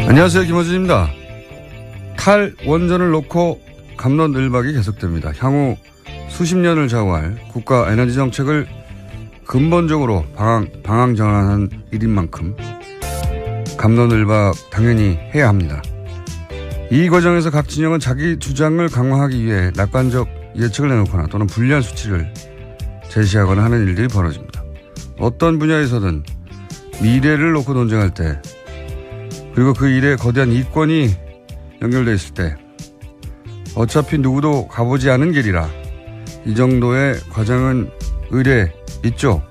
안녕하세요, 김어준입니다. 탈원전을 놓고 갑론을박이 계속됩니다. 향후 수십 년을 좌우할 국가 에너지 정책을 근본적으로 방향 전환한 일인 만큼 갑론을박 당연히 해야 합니다. 이 과정에서 각 진영은 자기 주장을 강화하기 위해 낙관적 예측을 내놓거나 또는 불리한 수치를 제시하거나 하는 일들이 벌어집니다. 어떤 분야에서든 미래를 놓고 논쟁할 때, 그리고 그 일에 거대한 이권이 연결되어 있을 때 어차피 누구도 가보지 않은 길이라 이 정도의 과정은 의례 있죠.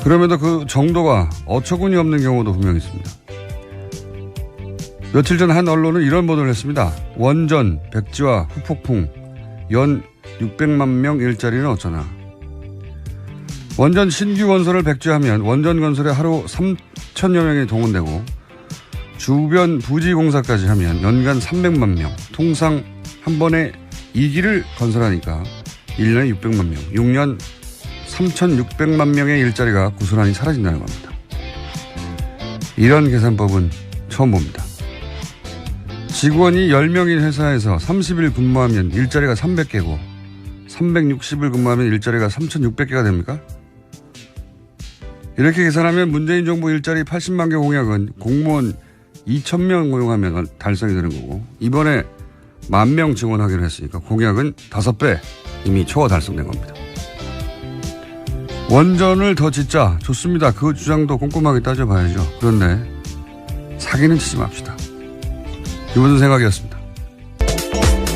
그럼에도 그 정도가 어처구니 없는 경우도 분명히 있습니다. 며칠 전 한 언론은 이런 보도를 했습니다. 원전, 백지화, 후폭풍, 연 600만 명 일자리는 어쩌나. 원전 신규 건설을 백지화하면 원전 건설에 하루 3천여 명이 동원되고 주변 부지 공사까지 하면 연간 300만 명, 통상 한 번에 2기를 건설하니까 1년에 600만 명, 6년 3,600만 명의 일자리가 고스란히 사라진다는 겁니다. 이런 계산법은 처음 봅니다. 직원이 10명인 회사에서 30일 근무하면 일자리가 300개고 360일 근무하면 일자리가 3,600개가 됩니까? 이렇게 계산하면 문재인 정부 일자리 80만 개 공약은 공무원 2,000명 고용하면 달성이 되는 거고, 이번에 10,000명 지원하기로 했으니까 공약은 5배 이미 초과 달성된 겁니다. 원전을 더 짓자 좋습니다. 그 주장도 꼼꼼하게 따져봐야죠. 그런데 사기는 치지 맙시다. 이번 생각이었습니다.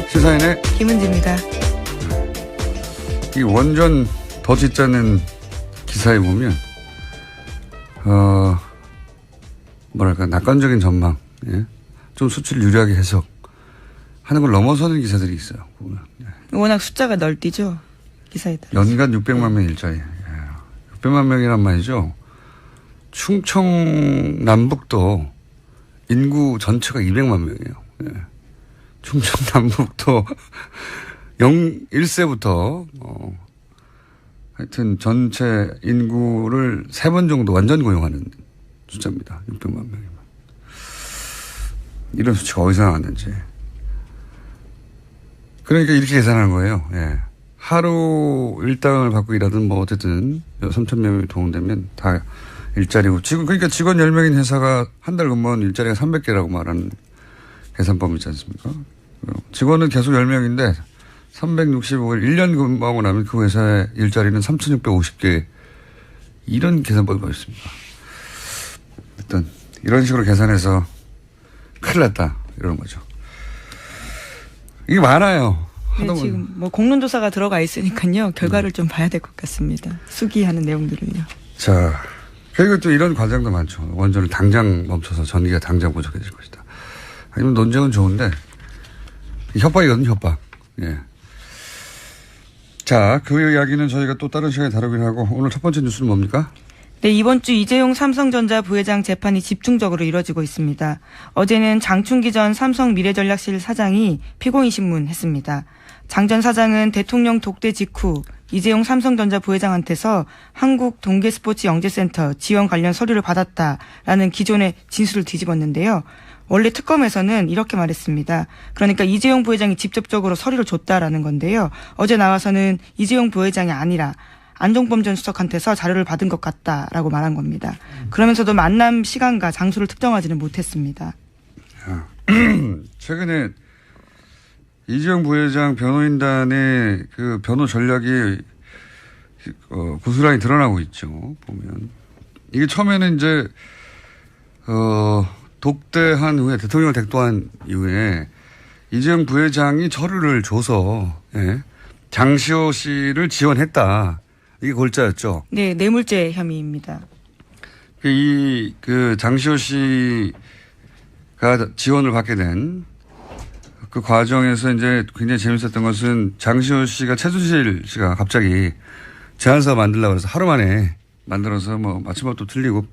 시사인의 김은지입니다. 이 원전 더 짓자는 기사에 보면 뭐랄까 낙관적인 전망, 예? 좀 수치를 유리하게 해석하는 걸 넘어서는 기사들이 있어요. 보면. 예. 워낙 숫자가 널뛰죠. 기사에 따라. 연간 600만 명 일자리. 예. 600만 명이란 말이죠. 충청 남북도 인구 전체가 200만 명이에요. 예. 충청 남북도 1세부터 하여튼 전체 인구를 3번 정도 완전 고용하는 숫자입니다. 600만 명이면. 이런 수치가 어디서 나왔는지. 그러니까 이렇게 계산하는 거예요. 예. 하루 일당을 받고 일하든 뭐 어쨌든 3,000 명이 동원되면 다 일자리고. 그러니까 직원 10명인 회사가 한 달 근무하는 일자리가 300개라고 말하는 계산법이 있지 않습니까? 직원은 계속 10명인데 365일 1년 근무하고 나면 그 회사의 일자리는 3,650개. 이런 계산법이 있습니다. 일단 이런 식으로 계산해서 큰일 났다 이러는 거죠. 이게 많아요. 네, 지금 뭐 공론조사가 들어가 있으니까요. 결과를 좀 봐야 될 것 같습니다. 수기하는 내용들을요. 자, 그리고 또 이런 과정도 많죠. 원전을 당장 멈춰서 전기가 당장 부족해질 것이다. 아니면 논쟁은 좋은데 협박이거든요. 협박. 예. 자, 그 이야기는 저희가 또 다른 시간에 다루기로 하고, 오늘 첫 번째 뉴스는 뭡니까? 네, 이번 주 이재용 삼성전자 부회장 재판이 집중적으로 이뤄지고 있습니다. 어제는 장충기 전 삼성미래전략실 사장이 피고인 신문했습니다. 장 전 사장은 대통령 독대 직후 이재용 삼성전자 부회장한테서 한국 동계스포츠영재센터 지원 관련 서류를 받았다라는 기존의 진술을 뒤집었는데요. 원래 특검에서는 이렇게 말했습니다. 그러니까 이재용 부회장이 직접적으로 서류를 줬다라는 건데요. 어제 나와서는 이재용 부회장이 아니라 안종범 전 수석한테서 자료를 받은 것 같다라고 말한 겁니다. 그러면서도 만남 시간과 장소를 특정하지는 못했습니다. 최근에 이재용 부회장 변호인단의 그 변호 전략이 고스란히 드러나고 있죠. 보면 이게 처음에는 이제 독대한 후에 대통령을 댁도한 이후에 이재용 부회장이 서류를 줘서 장시호 씨를 지원했다. 이게 골자였죠. 네, 뇌물죄 혐의입니다. 그 장시호 씨가 지원을 받게 된 그 과정에서 이제 굉장히 재밌었던 것은 장시호 씨가 최순실 씨가 갑자기 제안서 만들려고 해서 하루 만에 만들어서 뭐 맞춤법도 틀리고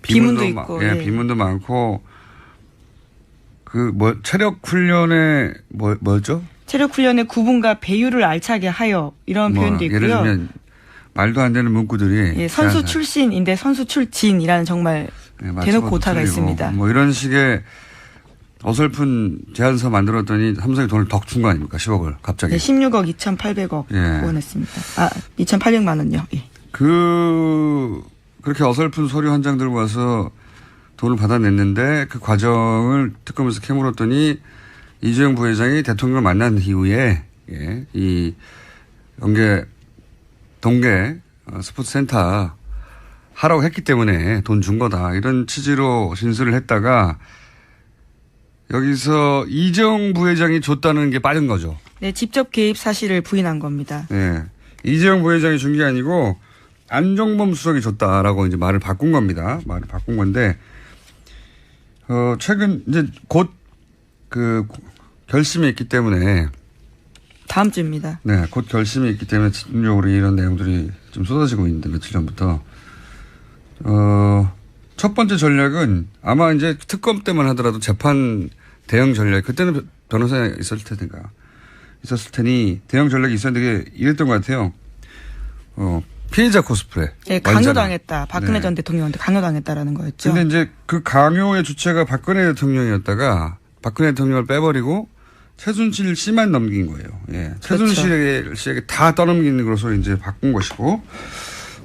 비문도 있고, 비문도 많고 체력 훈련에 뭐였죠? 체력 훈련의 구분과 배율을 알차게 하여 이런 표현도 있고요. 예를 들면 말도 안 되는 문구들이 선수 출신인데 선수 출진이라는 정말 대놓고 오타가 있습니다. 뭐 이런 식의 어설픈 제안서 만들었더니 삼성이 돈을 더 준 거 아닙니까? 10억을 갑자기. 네, 16억 2,800억 후원했습니다. 2,800만 원요. 예. 그렇게 어설픈 서류 한 장 들고 와서 돈을 받아냈는데 그 과정을 특검에서 캐물었더니 이재용 부회장이 대통령을 만난 이후에 이 동계 스포츠센터 하라고 했기 때문에 돈 준 거다. 이런 취지로 진술을 했다가 여기서 이재용 부회장이 줬다는 게 빠진 거죠. 네, 직접 개입 사실을 부인한 겁니다. 네. 이재용 부회장이 준 게 아니고 안종범 수석이 줬다라고 이제 말을 바꾼 겁니다. 말을 바꾼 건데, 최근 이제 곧 결심이 있기 때문에. 다음 주입니다. 네, 곧 결심이 있기 때문에 집중적으로 이런 내용들이 좀 쏟아지고 있는데 며칠 전부터. 첫 번째 전략은 아마 이제 특검 때만 하더라도 재판 대응 전략, 그때는 변호사 있었을 테니 대응 전략이 있었는데 이랬던 것 같아요. 피해자 코스프레. 네, 강요당했다. 박근혜 전 대통령한테 강요당했다라는 거였죠. 근데 이제 그 강요의 주체가 박근혜 대통령이었다가 박근혜 대통령을 빼버리고 최순실 씨만 넘긴 거예요. 예. 그렇죠. 최순실 씨에게 다 떠넘기는 것으로 이제 바꾼 것이고,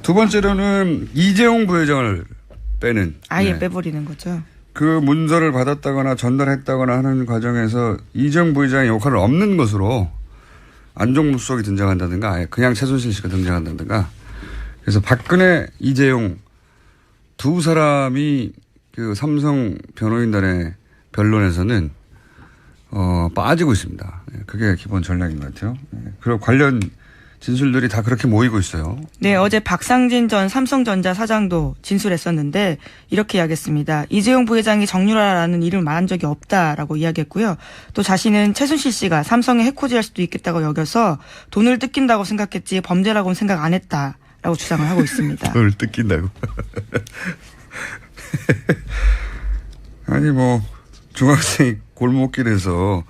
두 번째로는 이재용 부회장을 빼는. 아예 빼버리는 거죠. 그 문서를 받았다거나 전달했다거나 하는 과정에서 이재용 부회장의 역할을 없는 것으로 안종범 수석이 등장한다든가 아예 그냥 최순실 씨가 등장한다든가. 그래서 박근혜, 이재용 두 사람이 그 삼성 변호인단의 변론에서는 빠지고 있습니다. 그게 기본 전략인 것 같아요. 그리고 관련 진술들이 다 그렇게 모이고 있어요. 네, 어제 박상진 전 삼성전자 사장도 진술했었는데 이렇게 이야기했습니다. 이재용 부회장이 정유라라는 이름을 말한 적이 없다라고 이야기했고요. 또 자신은 최순실 씨가 삼성에 해코지할 수도 있겠다고 여겨서 돈을 뜯긴다고 생각했지 범죄라고는 생각 안 했다라고 주장을 하고 있습니다. 돈을 뜯긴다고. 아니 뭐 중학생이 골목길에서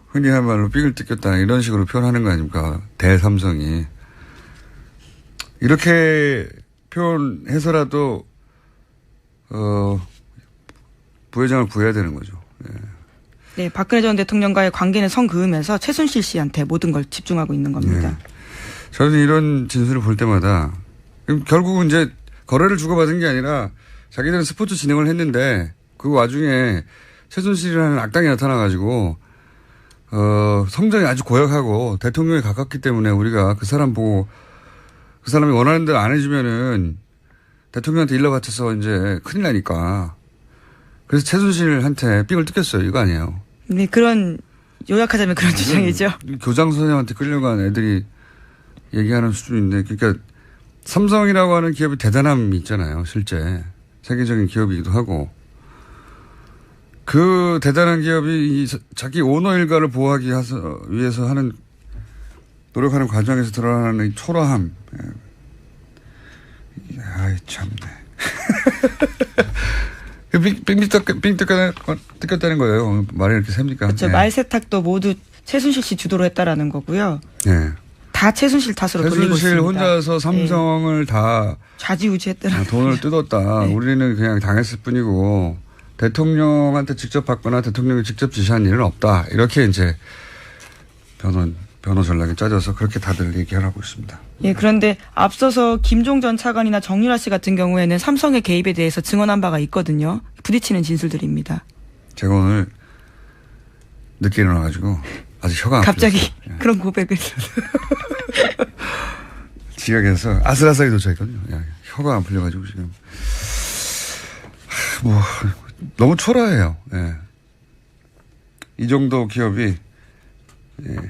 흔히 한 말로 삥을 뜯겼다 이런 식으로 표현하는 거 아닙니까? 대삼성이. 이렇게 표현해서라도 부회장을 구해야 되는 거죠. 예. 네, 박근혜 전 대통령과의 관계는 선 그으면서 최순실 씨한테 모든 걸 집중하고 있는 겁니다. 네. 저는 이런 진술을 볼 때마다 결국은 이제 거래를 주고받은 게 아니라 자기들은 스포츠 진행을 했는데 그 와중에 최순실이라는 악당이 나타나가지고 성정이 아주 고약하고 대통령에 가깝기 때문에 우리가 그 사람 보고 그 사람이 원하는 대로 안 해주면은 대통령한테 일러 바쳐서 이제 큰일 나니까 그래서 최순실한테 삥을 뜯겼어요. 이거 아니에요. 네, 그런 요약하자면 그런 주장이죠. 교장 선생님한테 끌려간 애들이 얘기하는 수준인데, 그러니까 삼성이라고 하는 기업이 대단함이 있잖아요. 실제 세계적인 기업이기도 하고 그 대단한 기업이 자기 오너 일가를 보호하기 위해서 하는 노력하는 과정에서 드러나는 이 초라함. 아이 참네. 삥 뜯겼다는 거예요. 말이 이렇게 셉니까? 그렇죠. 네. 말 세탁도 모두 최순실 씨 주도로 했다라는 거고요. 네. 다 최순실 탓으로 돌리고 있습니다. 최순실 혼자서 삼성을 다 좌지우지했다는 돈을 뜯었다. 네. 우리는 그냥 당했을 뿐이고 대통령한테 직접 받거나 대통령이 직접 지시한 일은 없다. 이렇게 이제 변호 전략이 짜져서 그렇게 다들 얘기를 하고 있습니다. 예, 그런데 앞서서 김종 전 차관이나 정유라 씨 같은 경우에는 삼성의 개입에 대해서 증언한 바가 있거든요. 부딪히는 진술들입니다. 제가 오늘 늦게 일어나가지고 아직 혀가 안 갑자기 풀렸어요. 그런 고백을. 지각해서 아슬아슬하게 도착했거든요. 혀가 안 풀려가지고 지금. 뭐 너무 초라해요. 예. 이 정도 기업이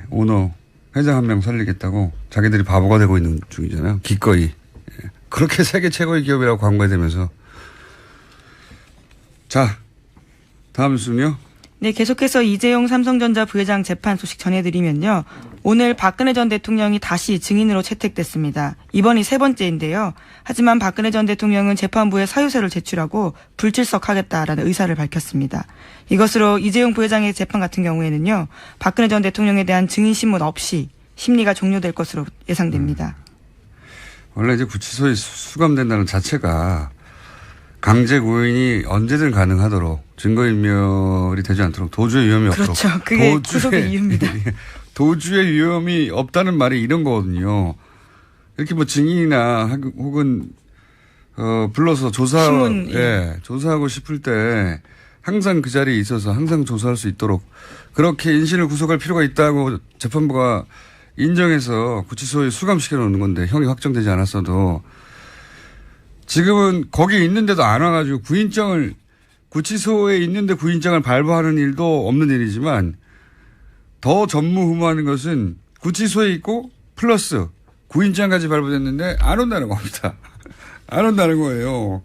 오너 회장 한 명 살리겠다고 자기들이 바보가 되고 있는 중이잖아요. 기꺼이. 예. 그렇게 세계 최고의 기업이라고 광고해대면서. 자, 다음 뉴스는요. 네, 계속해서 이재용 삼성전자 부회장 재판 소식 전해드리면요. 오늘 박근혜 전 대통령이 다시 증인으로 채택됐습니다. 이번이 세 번째인데요. 하지만 박근혜 전 대통령은 재판부에 사유서를 제출하고 불출석하겠다라는 의사를 밝혔습니다. 이것으로 이재용 부회장의 재판 같은 경우에는요. 박근혜 전 대통령에 대한 증인 신문 없이 심리가 종료될 것으로 예상됩니다. 원래 이제 구치소에 수감된다는 자체가 강제 구인이 언제든 가능하도록 증거인멸이 되지 않도록 도주의 위험이 없도록. 그렇죠. 그게 구속의 이유입니다. 도주의 위험이 없다는 말이 이런 거거든요. 이렇게 뭐 증인이나 혹은 불러서 신문, 조사하고 싶을 때 항상 그 자리에 있어서 항상 조사할 수 있도록 그렇게 인신을 구속할 필요가 있다고 재판부가 인정해서 구치소에 수감시켜 놓는 건데 형이 확정되지 않았어도 지금은 거기 있는데도 안 와가지고 구치소에 있는데 구인장을 발부하는 일도 없는 일이지만 더 전무후무하는 것은 구치소에 있고 플러스 구인장까지 발부됐는데 안 온다는 겁니다. 안 온다는 거예요.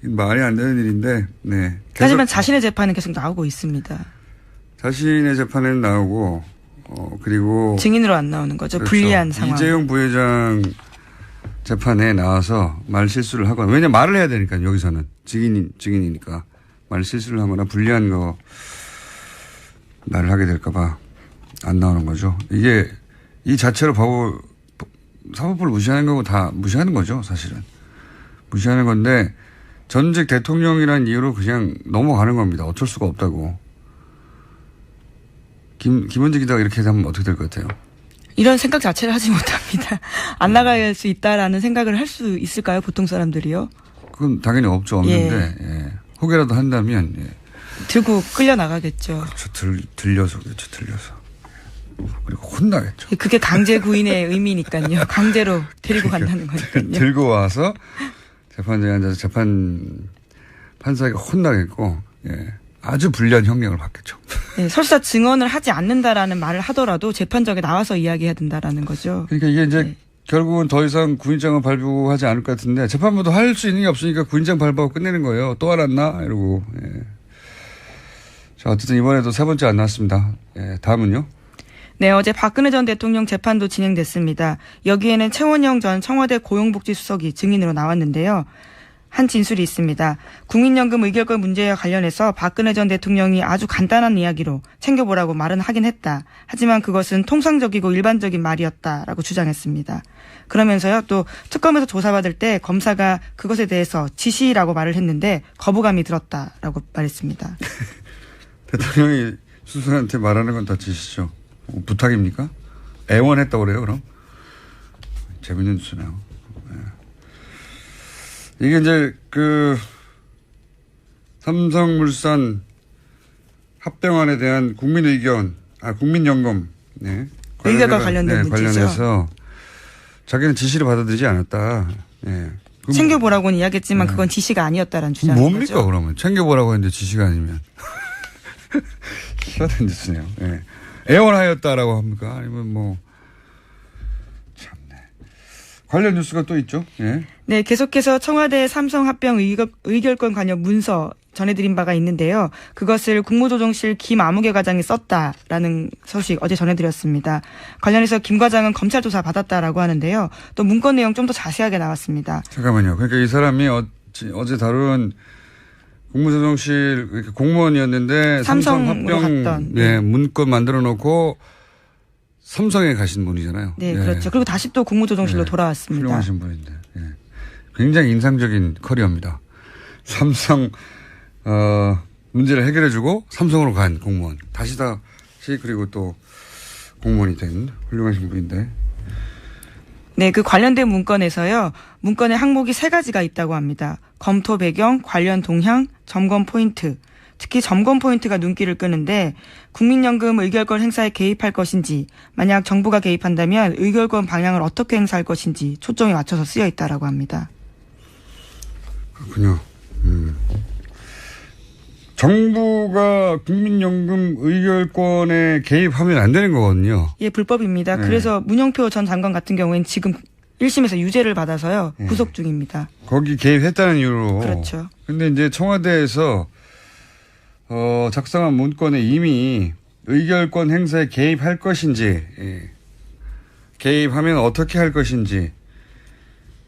말이 안 되는 일인데, 네. 하지만 자신의 재판은 계속 나오고 있습니다. 자신의 재판에는 나오고, 그리고. 증인으로 안 나오는 거죠. 그렇죠. 불리한 상황. 이재용 부회장 재판에 나와서 말 실수를 하거나, 왜냐면 말을 해야 되니까, 여기서는. 증인이니까. 말 실수를 하거나 불리한 거, 말을 하게 될까봐 안 나오는 거죠. 이게, 이 자체로 사법부를 무시하는 거고 다 무시하는 거죠, 사실은. 무시하는 건데, 전직 대통령이라는 이유로 그냥 넘어가는 겁니다. 어쩔 수가 없다고. 김원지 기자가 이렇게 하면 어떻게 될 것 같아요? 이런 생각 자체를 하지 못합니다. 안 나갈 수 있다라는 생각을 할 수 있을까요? 보통 사람들이요? 그건 당연히 없는데, 예. 혹여라도 한다면, 예. 들고 끌려 나가겠죠. 그렇죠. 들려서. 그리고 혼나겠죠. 그게 강제 구인의 의미니까요. 강제로 데리고 간다는 거니까요. 들고 와서 재판장에 앉아서 판사에게 혼나겠고, 예. 아주 불리한 형량을 받겠죠. 네, 설사 증언을 하지 않는다라는 말을 하더라도 재판장에 나와서 이야기해야 된다라는 거죠. 그러니까 이게 이제 결국은 더 이상 구인장을 발부하지 않을 것 같은데 재판부도 할 수 있는 게 없으니까 구인장 발부하고 끝내는 거예요. 또 알았나? 이러고. 예. 자, 어쨌든 이번에도 세 번째 안 나왔습니다. 예, 다음은요? 네, 어제 박근혜 전 대통령 재판도 진행됐습니다. 여기에는 최원영 전 청와대 고용복지수석이 증인으로 나왔는데요. 한 진술이 있습니다. 국민연금 의결권 문제와 관련해서 박근혜 전 대통령이 아주 간단한 이야기로 챙겨보라고 말은 하긴 했다. 하지만 그것은 통상적이고 일반적인 말이었다라고 주장했습니다. 그러면서요, 또 특검에서 조사받을 때 검사가 그것에 대해서 지시라고 말을 했는데 거부감이 들었다라고 말했습니다. 대통령이 수석한테 말하는 건 다 지시죠. 부탁입니까? 애원했다고 그래요, 그럼? 재밌는 뉴스네요. 네. 이게 이제 삼성물산 합병안에 대한 국민연금, 네. 의결과 관련된 문제죠. 관련해서 자기는 지시를 받아들이지 않았다. 네. 챙겨보라고는 이야기했지만 그건 지시가 아니었다라는 주장인 뭡니까, 거죠. 그러면? 챙겨보라고 했는데 지시가 아니면. 희한한 뉴스네요. 네. 애원하였다라고 합니까? 아니면 참네. 관련 뉴스가 또 있죠? 예. 네, 계속해서 청와대 삼성 합병 의결권 관련 문서 전해드린 바가 있는데요. 그것을 국무조정실 김아무개 과장이 썼다라는 소식 어제 전해드렸습니다. 관련해서 김 과장은 검찰 조사 받았다라고 하는데요. 또 문건 내용 좀 더 자세하게 나왔습니다. 잠깐만요. 그러니까 이 사람이 어제 다룬 국무조정실 공무원이었는데 삼성 합병 문건 만들어 놓고 삼성에 가신 분이잖아요. 네, 그렇죠. 그리고 다시 또 국무조정실로 돌아왔습니다. 훌륭하신 분인데. 예. 굉장히 인상적인 커리어입니다. 삼성 문제를 해결해주고 삼성으로 간 공무원. 다시 그리고 또 공무원이 된 훌륭하신 분인데. 네, 그 관련된 문건에서요. 문건에 항목이 3가지가 있다고 합니다. 검토 배경, 관련 동향, 점검 포인트. 특히 점검 포인트가 눈길을 끄는데 국민연금 의결권 행사에 개입할 것인지, 만약 정부가 개입한다면 의결권 방향을 어떻게 행사할 것인지 초점이 맞춰서 쓰여 있다라고 합니다. 그렇군요. 정부가 국민연금 의결권에 개입하면 안 되는 거거든요. 예, 불법입니다. 네. 그래서 문영표 전 장관 같은 경우에는 지금 1심에서 유죄를 받아서요. 구속 중입니다. 거기 개입했다는 이유로. 그렇죠. 근데 이제 청와대에서 작성한 문건에 이미 의결권 행사에 개입할 것인지, 개입하면 어떻게 할 것인지,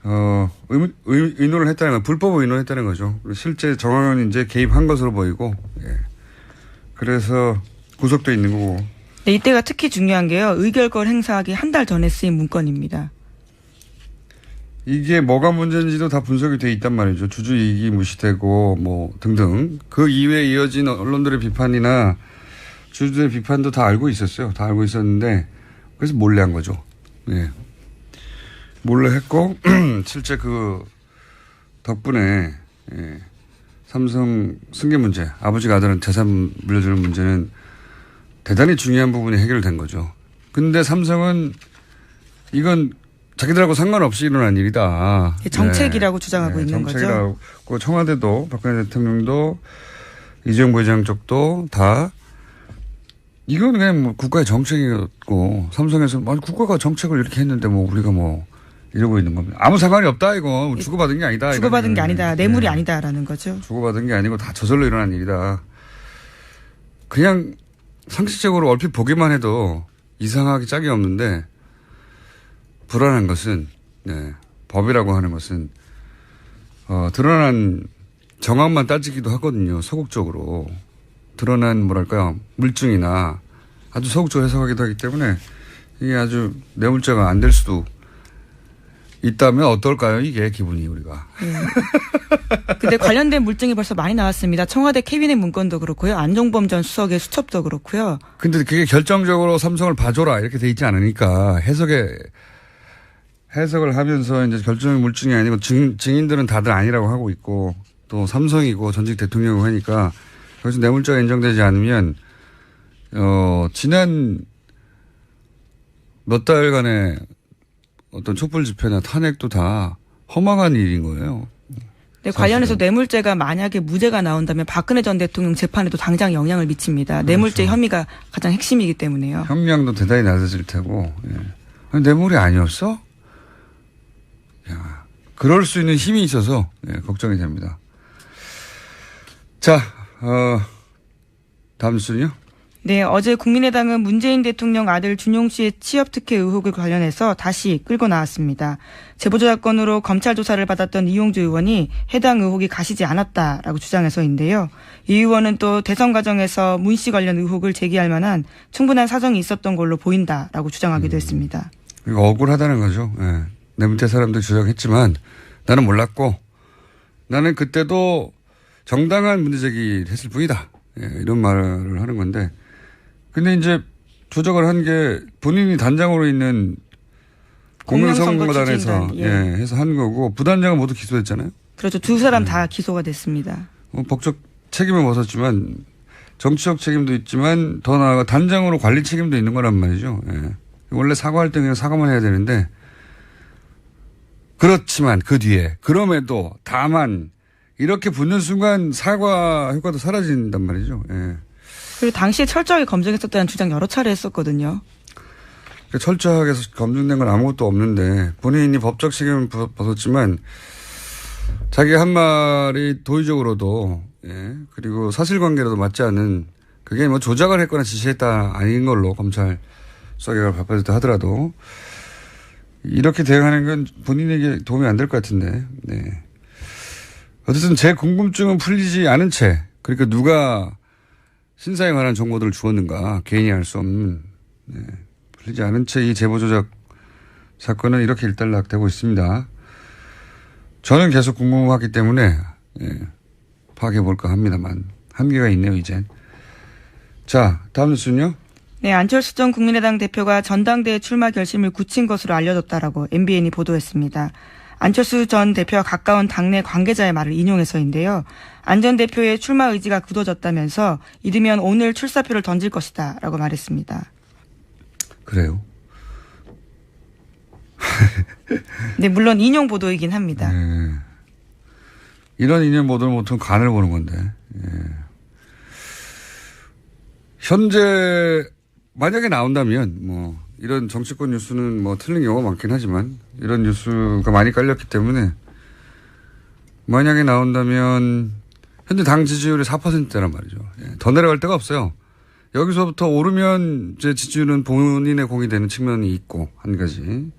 의논을 했다는 건 불법 의논을 했다는 거죠. 실제 정황은 이제 개입한 것으로 보이고, 그래서 구속돼 있는 거고. 네, 이때가 특히 중요한 게요. 의결권 행사하기 한 달 전에 쓰인 문건입니다. 이게 뭐가 문제인지도 다 분석이 돼 있단 말이죠. 주주 이익이 무시되고 뭐 등등. 그 이외에 이어진 언론들의 비판이나 주주들의 비판도 다 알고 있었어요. 다 알고 있었는데 그래서 몰래 한 거죠. 예. 몰래 했고 실제 그 덕분에 예. 삼성 승계 문제, 아버지가 아들은 재산 물려주는 문제는 대단히 중요한 부분이 해결된 거죠. 근데 삼성은 이건 자기들하고 상관없이 일어난 일이다. 정책이라고 주장하고 있는 정책이라고. 거죠. 청와대도 박근혜 대통령도 이재용 부회장 쪽도 다 이건 그냥 뭐 국가의 정책이었고 삼성에서 아니 국가가 정책을 이렇게 했는데 뭐 우리가 뭐 이러고 있는 겁니다. 아무 상관이 없다 이거. 주고받은 게 아니다. 주고받은 게 아니다. 뇌물이 아니다라는 거죠. 주고받은 게 아니고 다 저절로 일어난 일이다. 그냥 상식적으로 얼핏 보기만 해도 이상하기 짝이 없는데 불안한 것은 법이라고 하는 것은 드러난 정황만 따지기도 하거든요. 소극적으로. 드러난 뭐랄까요. 물증이나 아주 소극적으로 해석하기도 하기 때문에 이게 아주 뇌물죄가 안 될 수도 있다면 어떨까요? 이게 기분이 우리가. 근데 관련된 물증이 벌써 많이 나왔습니다. 청와대 캐비넷 문건도 그렇고요. 안종범 전 수석의 수첩도 그렇고요. 근데 그게 결정적으로 삼성을 봐줘라 이렇게 돼 있지 않으니까 해석을 하면서 이제 결정의 물증이 아니고 증인들은 다들 아니라고 하고 있고 또 삼성이고 전직 대통령이고 하니까 여기서 뇌물죄가 인정되지 않으면 지난 몇 달간의 어떤 촛불 집회나 탄핵도 다 허망한 일인 거예요. 네, 관련해서 뇌물죄가 만약에 무죄가 나온다면 박근혜 전 대통령 재판에도 당장 영향을 미칩니다. 그렇죠. 뇌물죄 혐의가 가장 핵심이기 때문에요. 형량도 대단히 낮아질 테고. 예. 아니, 뇌물이 아니었어? 야, 그럴 수 있는 힘이 있어서 걱정이 됩니다. 자, 다음 뉴스는요? 네, 어제 국민의당은 문재인 대통령 아들 준용 씨의 취업 특혜 의혹을 관련해서 다시 끌고 나왔습니다. 제보조작건으로 검찰 조사를 받았던 이용주 의원이 해당 의혹이 가시지 않았다라고 주장해서인데요. 이 의원은 또 대선 과정에서 문 씨 관련 의혹을 제기할 만한 충분한 사정이 있었던 걸로 보인다라고 주장하기도 했습니다. 이거 억울하다는 거죠. 예. 내 밑에 사람들 주장했지만 나는 몰랐고 나는 그때도 정당한 문제 제기를 했을 뿐이다. 예, 이런 말을 하는 건데 근데 이제 조작을 한 게 본인이 단장으로 있는 공명선거단에서 해서 한 거고 부단장은 모두 기소됐잖아요. 그렇죠. 두 사람 다 기소가 됐습니다. 법적 책임을 벗었지만 정치적 책임도 있지만 더 나아가 단장으로 관리 책임도 있는 거란 말이죠. 예. 원래 사과할 때 그냥 사과만 해야 되는데 그렇지만 그 뒤에 그럼에도 다만 이렇게 붙는 순간 사과 효과도 사라진단 말이죠. 예. 그리고 당시에 철저하게 검증했었다는 주장 여러 차례 했었거든요. 철저하게 검증된 건 아무것도 없는데 본인이 법적 책임을 벗었지만 자기 한 말이 도의적으로도 그리고 사실관계로도 맞지 않은 그게 뭐 조작을 했거나 지시했다 아닌 걸로 검찰 수사결과가 발표됐다 하더라도 이렇게 대응하는 건 본인에게 도움이 안 될 것 같은데. 네. 어쨌든 제 궁금증은 풀리지 않은 채 그러니까 누가 신사에 관한 정보들을 주었는가 개인이 알 수 없는 풀리지 않은 채 이 제보조작 사건은 이렇게 일단락되고 있습니다. 저는 계속 궁금하기 때문에 파악해 볼까 합니다만 한계가 있네요 이젠. 자 다음 뉴스는요. 네, 안철수 전 국민의당 대표가 전당대회 출마 결심을 굳힌 것으로 알려졌다라고 MBN이 보도했습니다. 안철수 전 대표와 가까운 당내 관계자의 말을 인용해서인데요. 안 전 대표의 출마 의지가 굳어졌다면서 이르면 오늘 출사표를 던질 것이다 라고 말했습니다. 그래요? 네, 물론 인용 보도이긴 합니다. 네. 이런 인용 보도는 보통 간을 보는 건데. 현재 만약에 나온다면 뭐 이런 정치권 뉴스는 뭐 틀린 경우가 많긴 하지만 이런 뉴스가 많이 깔렸기 때문에 만약에 나온다면 현재 당 지지율이 4%대란 말이죠. 더 내려갈 데가 없어요. 여기서부터 오르면 이제 지지율은 본인의 공이 되는 측면이 있고 한 가지.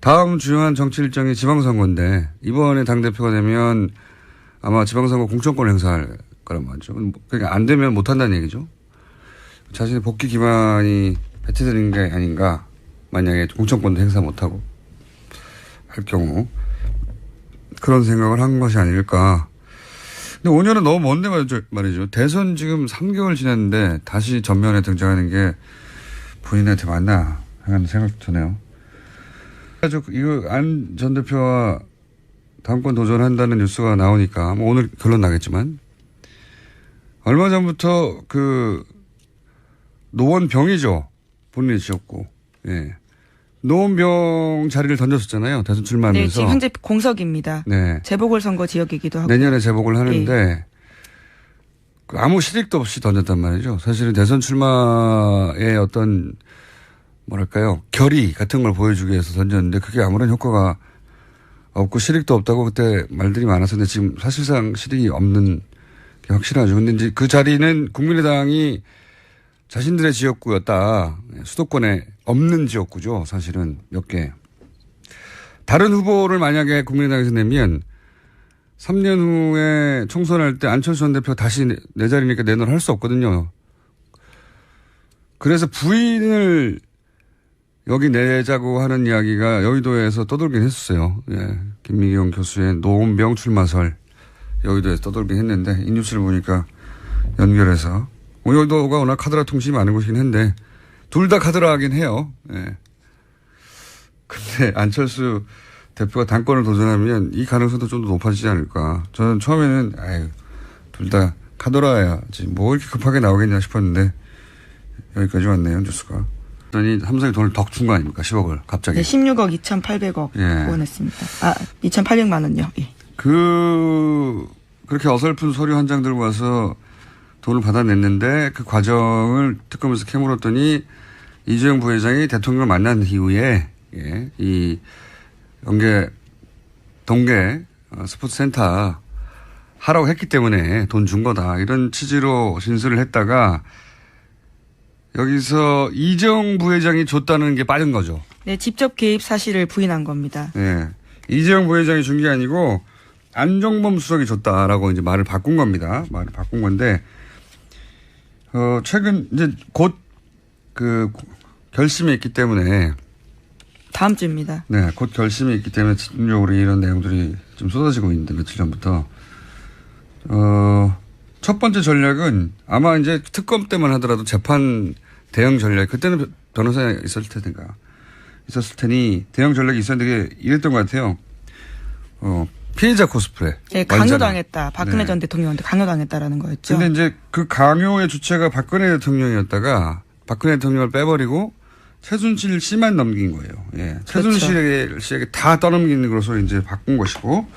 다음 중요한 정치 일정이 지방선거인데 이번에 당대표가 되면 아마 지방선거 공천권을 행사할 거란 말이죠. 그러니까 안 되면 못한다는 얘기죠. 자신의 복귀 기반이 배치되는 게 아닌가. 만약에 공천권도 행사 못하고. 할 경우 그런 생각을 한 것이 아닐까. 근데 5년은 너무 먼데 말이죠. 대선 지금 3개월 지났는데 다시 전면에 등장하는 게 본인한테 맞나 하는 생각 드네요. 이거 안 전 대표와 당권 도전한다는 뉴스가 나오니까 뭐 오늘 결론 나겠지만 얼마 전부터 그 노원병이죠. 본인이 지었고. 예. 노원병 자리를 던졌었잖아요. 대선 출마하면서. 네, 지금 현재 공석입니다. 네. 재보궐선거 지역이기도 하고. 내년에 재보궐 하는데 예. 아무 실익도 없이 던졌단 말이죠. 사실은 대선 출마의 어떤 뭐랄까요. 결의 같은 걸 보여주기 위해서 던졌는데 그게 아무런 효과가 없고 실익도 없다고 그때 말들이 많아서 근데 지금 사실상 실익이 없는 게 확실하죠. 근데 이제 그 자리는 국민의당이 자신들의 지역구였다. 수도권에 없는 지역구죠. 사실은 몇 개. 다른 후보를 만약에 국민의당에서 내면 3년 후에 총선할 때 안철수 전 대표 다시 내 자리니까 내놓으라 할 수 없거든요. 그래서 부인을 여기 내자고 하는 이야기가 여의도에서 떠돌긴 했었어요. 예. 김미경 교수의 노원병 출마설 여의도에서 떠돌긴 했는데 이 뉴스를 보니까 연결해서 여의도가 워낙 카드라 통신이 많은 곳이긴 한데 둘 다 카드라하긴 해요. 예. 근데 안철수 대표가 당권을 도전하면 이 가능성도 좀 더 높아지지 않을까. 저는 처음에는 둘 다 카드라야지 뭐 이렇게 급하게 나오겠냐 싶었는데 여기까지 왔네요. 뉴스가. 그랬더니 삼성이 돈을 덕 준 거 아닙니까? 10억을 갑자기. 네, 16억 2,800억 예. 후원했습니다. 2,800만 원요. 예. 그렇게 어설픈 서류 한 장 들고 와서 돈을 받아냈는데 그 과정을 특검에서 캐물었더니 이재용 부회장이 대통령을 만난 이후에 예, 이 동계 스포츠센터 하라고 했기 때문에 돈 준 거다. 이런 취지로 진술을 했다가 여기서 이재용 부회장이 줬다는 게 빠진 거죠. 네, 직접 개입 사실을 부인한 겁니다. 네. 이재용 부회장이 준 게 아니고 안종범 수석이 줬다라고 이제 말을 바꾼 겁니다. 말을 바꾼 건데, 최근 이제 곧 그 결심이 있기 때문에. 다음 주입니다. 네. 곧 결심이 있기 때문에 집중적으로 이런 내용들이 좀 쏟아지고 있는데 며칠 전부터. 첫 번째 전략은 아마 이제 특검 때만 하더라도 재판 대응 전략, 그때는 변호사가 있었을 테니 대응 전략이 있었는데 이랬던 것 같아요. 피해자 코스프레. 네, 강요당했다. 박근혜 전 대통령한테 강요당했다라는 거였죠. 근데 이제 그 강요의 주체가 박근혜 대통령이었다가 박근혜 대통령을 빼버리고 최순실 씨만 넘긴 거예요. 예. 최순실 씨에게 다 떠넘기는 것으로 이제 바꾼 것이고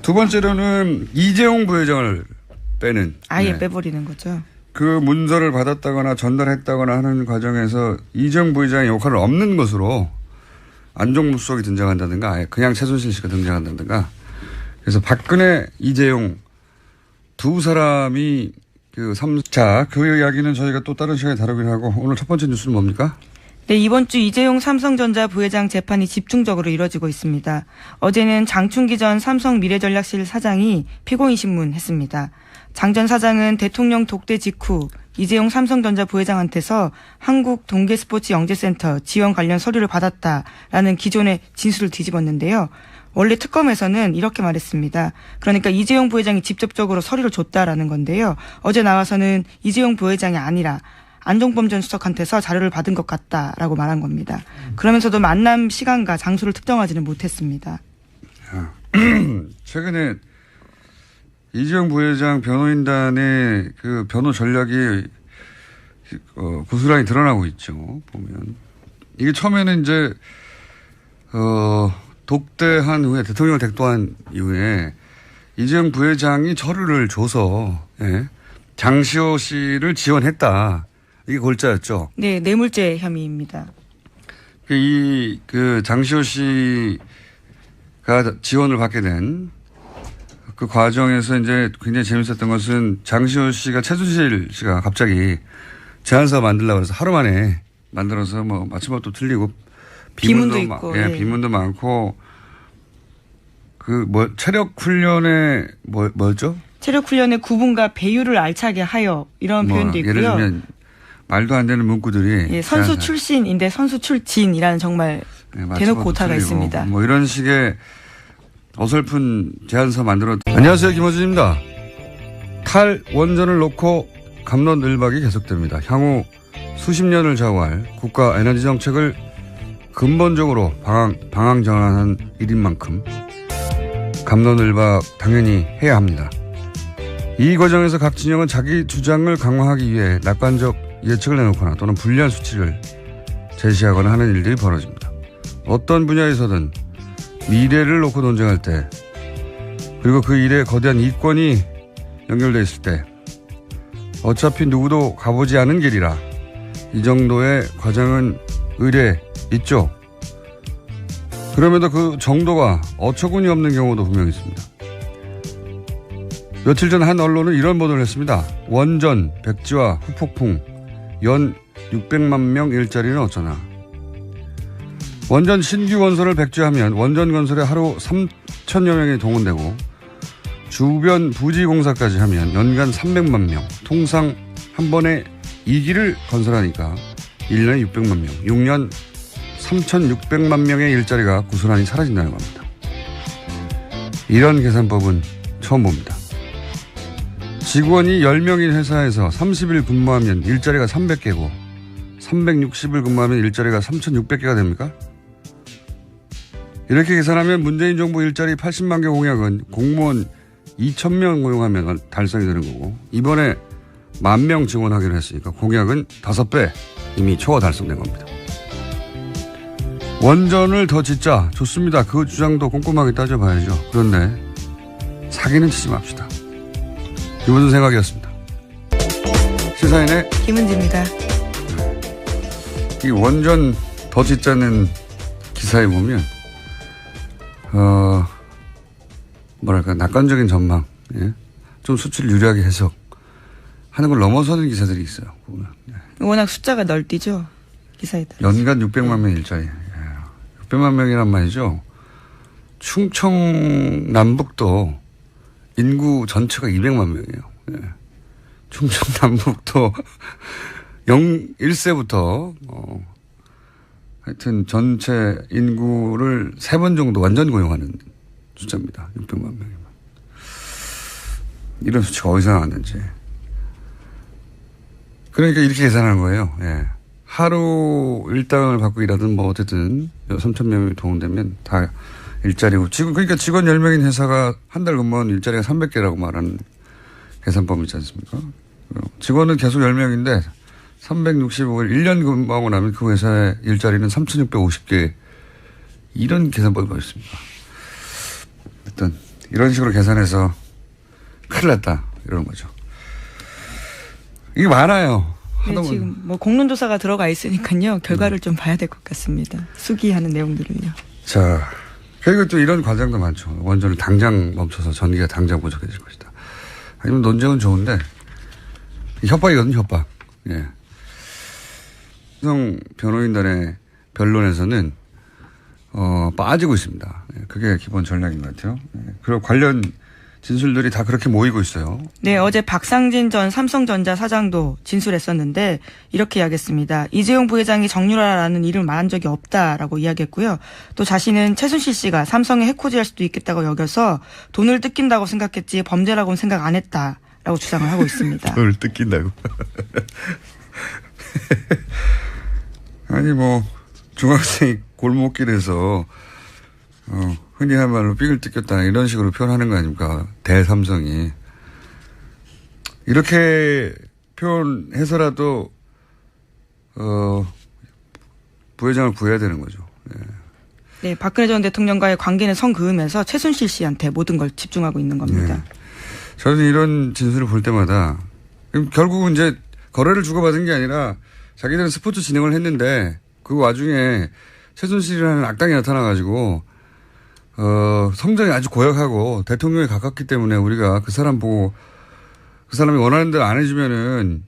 두 번째로는 이재용 부회장을 빼는. 아예 빼버리는 거죠. 그 문서를 받았다거나 전달했다거나 하는 과정에서 이재용 부회장의 역할을 없는 것으로 안종범 수석이 등장한다든가 아예 그냥 최순실 씨가 등장한다든가 그래서 박근혜, 이재용 두 사람이 그 이야기는 저희가 또 다른 시간에 다루기로 하고 오늘 첫 번째 뉴스는 뭡니까? 네, 이번 주 이재용 삼성전자 부회장 재판이 집중적으로 이뤄지고 있습니다. 어제는 장충기 전 삼성 미래전략실 사장이 피고인 신문했습니다. 장 전 사장은 대통령 독대 직후 이재용 삼성전자 부회장한테서 한국 동계스포츠영재센터 지원 관련 서류를 받았다라는 기존의 진술을 뒤집었는데요. 원래 특검에서는 이렇게 말했습니다. 그러니까 이재용 부회장이 직접적으로 서류를 줬다라는 건데요. 어제 나와서는 이재용 부회장이 아니라 안종범 전 수석한테서 자료를 받은 것 같다라고 말한 겁니다. 그러면서도 만남 시간과 장소를 특정하지는 못했습니다. 최근에 이재용 부회장 변호인단의 그 변호 전략이 고스란히 드러나고 있죠. 보면 이게 처음에는 이제 독대한 후에 대통령을 댁도한 이후에 이재용 부회장이 서류를 줘서 장시호 씨를 지원했다. 이게 골자였죠. 네, 뇌물죄 혐의입니다. 그 장시호 씨가 지원을 받게 된 그 과정에서 이제 굉장히 재밌었던 것은 장시호 씨가 최순실 씨가 갑자기 제안서 만들려고 해서 하루 만에 만들어서 뭐 마침밥도 틀리고 비문도 있고. 비문도 많고 체력 훈련에 뭐였죠? 체력 훈련의 구분과 배율을 알차게 하여 이런 표현도 있고요. 예를 들면 말도 안 되는 문구들이 선수 출신인데 선수 출진이라는 정말 대놓고 오타가 있습니다. 뭐 이런 식의 어설픈 제안서 안녕하세요. 김어준입니다. 탈원전을 놓고 갑론을박이 계속됩니다. 향후 수십 년을 좌우할 국가 에너지 정책을 근본적으로 방향 전환한 일인 만큼 갑론을박 당연히 해야 합니다. 이 과정에서 각 진영은 자기 주장을 강화하기 위해 낙관적 예측을 내놓거나 또는 불리한 수치를 제시하거나 하는 일들이 벌어집니다. 어떤 분야에서든 미래를 놓고 논쟁할 때, 그리고 그 일에 거대한 이권이 연결되어 있을 때 어차피 누구도 가보지 않은 길이라 이 정도의 과정은 의례 있죠. 그럼에도 그 정도가 어처구니 없는 경우도 분명히 있습니다. 며칠 전 한 언론은 이런 보도를 했습니다. 원전, 백지와 후폭풍, 연 600만 명 일자리는 어쩌나. 원전 신규 건설을 백지하면 원전 건설에 하루 3천여 명이 동원되고 주변 부지 공사까지 하면 연간 300만 명, 통상 한 번에 2기를 건설하니까 1년에 600만 명, 6년 3,600만 명의 일자리가 고스란히 사라진다는 겁니다. 이런 계산법은 처음 봅니다. 직원이 10명인 회사에서 30일 근무하면 일자리가 300개고 360일 근무하면 일자리가 3,600개가 됩니까? 이렇게 계산하면 문재인 정부 일자리 80만 개 공약은 공무원 2,000명 고용하면 달성이 되는 거고, 이번에 10,000명 지원하기로 했으니까 공약은 5배 이미 초과 달성된 겁니다. 원전을 더 짓자 좋습니다. 그 주장도 꼼꼼하게 따져봐야죠. 그런데 사기는 치지 맙시다. 이번 생각이었습니다. 시사인의 김은지입니다. 이 원전 더 짓자는 기사에 보면 뭐랄까 낙관적인 전망, 예? 좀 수치를 유리하게 해석하는 걸 넘어서는 기사들이 있어요. 보면. 예. 워낙 숫자가 널뛰죠. 기사에 따라. 연간 600만 명 일자리. 예. 600만 명이란 말이죠. 충청 남북도 인구 전체가 200만 명이에요. 예. 충청 남북도 1세부터 하여튼 전체 인구를 3번 정도 완전 고용하는 숫자입니다. 600만 명이면. 이런 수치가 어디서 나왔는지. 그러니까 이렇게 계산하는 거예요. 예. 하루 일당을 받고 일하든 뭐 어쨌든 3,000명이 동원되면 다 일자리고. 그러니까 직원 10명인 회사가 한 달 근무하는 일자리가 300개라고 말하는 계산법이 있지 않습니까? 직원은 계속 10명인데 365일 1년 근무하고 나면 그 회사의 일자리는 3,650개. 이런 계산법이 있습니다. 일단 이런 식으로 계산해서 큰일 났다 이런 거죠. 이게 많아요. 네, 지금 뭐 공론조사가 들어가 있으니까요. 결과를 좀 봐야 될 것 같습니다. 수기하는 내용들을요. 자, 그리고 또 이런 과정도 많죠. 원전을 당장 멈춰서 전기가 당장 부족해질 것이다. 아니면 논쟁은 좋은데 협박이거든요. 협박. 예. 삼성 변호인단의 변론에서는 빠지고 있습니다. 예, 그게 기본 전략인 것 같아요. 예, 그리고 관련 진술들이 다 그렇게 모이고 있어요. 네, 어제 박상진 전 삼성전자 사장도 진술했었는데 이렇게 이야기했습니다. 이재용 부회장이 정유라라는 이름을 말한 적이 없다라고 이야기했고요. 또 자신은 최순실 씨가 삼성에 해코지할 수도 있겠다고 여겨서 돈을 뜯긴다고 생각했지 범죄라고는 생각 안 했다라고 주장을 하고 있습니다. 돈을 뜯긴다고? 아니 뭐 중학생이 골목길에서 흔히 한 말로 삑을 뜯겼다 이런 식으로 표현하는 거 아닙니까? 대삼성이. 이렇게 표현해서라도 부회장을 구해야 되는 거죠. 예. 네, 박근혜 전 대통령과의 관계는 선 그으면서 최순실 씨한테 모든 걸 집중하고 있는 겁니다. 예. 저는 이런 진술을 볼 때마다 결국은 이제 거래를 주고받은 게 아니라 자기들은 스포츠 진행을 했는데 그 와중에 최순실이라는 악당이 나타나가지고 성정이 아주 고약하고 대통령에 가깝기 때문에 우리가 그 사람 보고 그 사람이 원하는 대로 안 해주면은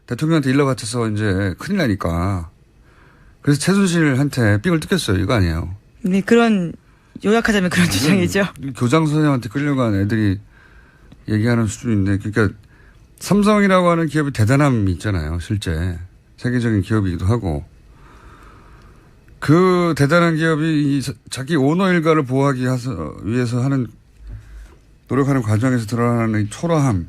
대통령한테 일러 바쳐서 이제 큰일 나니까 그래서 최순실한테 삥을 뜯겼어요. 이거 아니에요. 네, 그런 요약하자면 그런 주장이죠. 교장 선생님한테 끌려간 애들이 얘기하는 수준인데 그러니까 삼성이라고 하는 기업이 대단함이 있잖아요. 실제 세계적인 기업이기도 하고 그 대단한 기업이 자기 오너 일가를 보호하기 위해서 하는 노력하는 과정에서 드러나는 이 초라함.